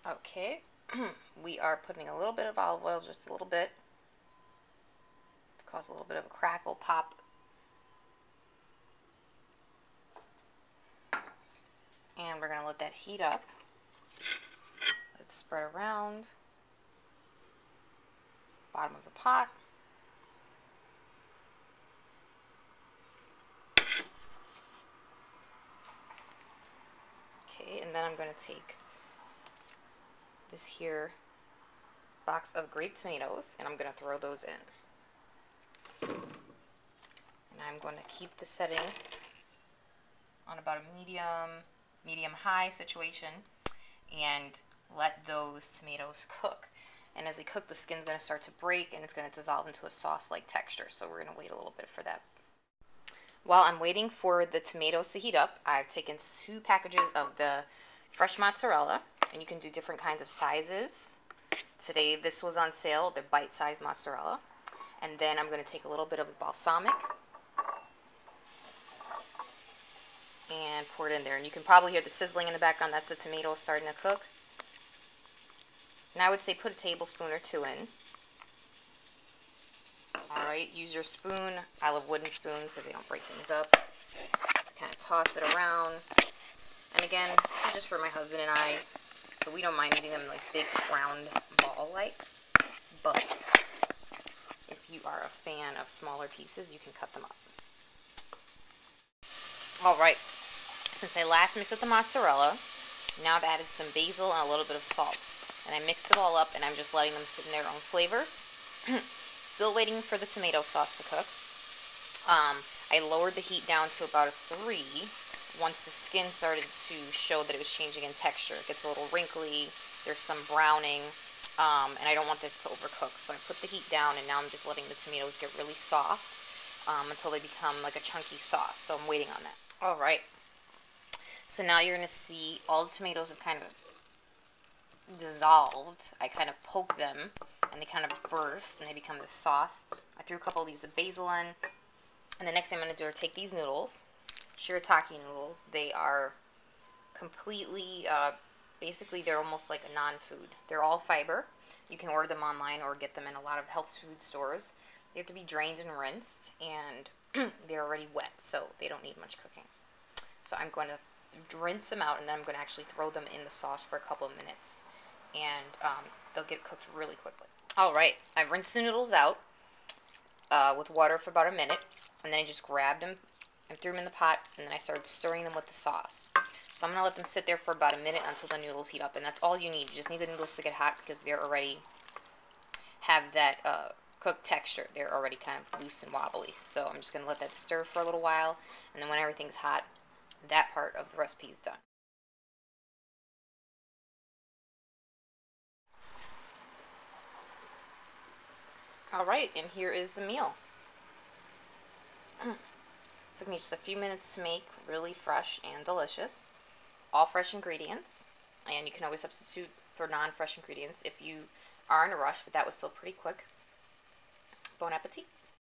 Okay, we are putting a little bit of olive oil, just a little bit, to cause a little bit of a crackle pop. And we're going to let that heat up. Let's spread around. Bottom of the pot. Okay, and then I'm going to take this here box of grape tomatoes and I'm going to throw those in. And I'm going to keep the setting on about a medium-high situation and let those tomatoes cook. And as they cook, the skin's going to start to break and it's going to dissolve into a sauce-like texture. So we're going to wait a little bit for that. While I'm waiting for the tomatoes to heat up, I've taken 2 packages of the fresh mozzarella, and you can do different kinds of sizes. Today this was on sale, the bite-sized mozzarella. And then I'm going to take a little bit of balsamic and pour it in there. And you can probably hear the sizzling in the background. That's the tomatoes starting to cook. And I would say put a tablespoon or 2 in. Alright, use your spoon. I love wooden spoons because they don't break things up. To kind of toss it around. And again, this is just for my husband and I. So we don't mind eating them like big round ball-like. But if you are a fan of smaller pieces, you can cut them up. Alright, since I last mixed with the mozzarella, now I've added some basil and a little bit of salt. And I mixed it all up and I'm just letting them sit in their own flavors. Still waiting for the tomato sauce to cook. I lowered the heat down to about a 3 once the skin started to show that it was changing in texture. It gets a little wrinkly, there's some browning, and I don't want this to overcook. So I put the heat down and now I'm just letting the tomatoes get really soft until they become like a chunky sauce. So I'm waiting on that. Alright, so now you're going to see all the tomatoes have kind of dissolved. I kind of poke them and they kind of burst and they become the sauce. I threw a couple of leaves of basil in. And the next thing I'm going to do is take these noodles, shirataki noodles. They are completely, basically they're almost like a non-food. They're all fiber. You can order them online or get them in a lot of health food stores. They have to be drained and rinsed, and they're already wet, so they don't need much cooking. So I'm going to rinse them out, and then I'm going to actually throw them in the sauce for a couple of minutes, and they'll get cooked really quickly. Alright, I've rinsed the noodles out with water for about a minute, and then I just grabbed them and threw them in the pot, and then I started stirring them with the sauce. So I'm going to let them sit there for about a minute until the noodles heat up, and that's all you need. You just need the noodles to get hot because they're already have that cooked texture. They're already kind of loose and wobbly. So I'm just going to let that stir for a little while, and then when everything's hot, that part of the recipe is done. Alright, and here is the meal. Took me just a few minutes to make, really fresh and delicious. All fresh ingredients, and you can always substitute for non-fresh ingredients if you are in a rush, but that was still pretty quick. Bon appetit.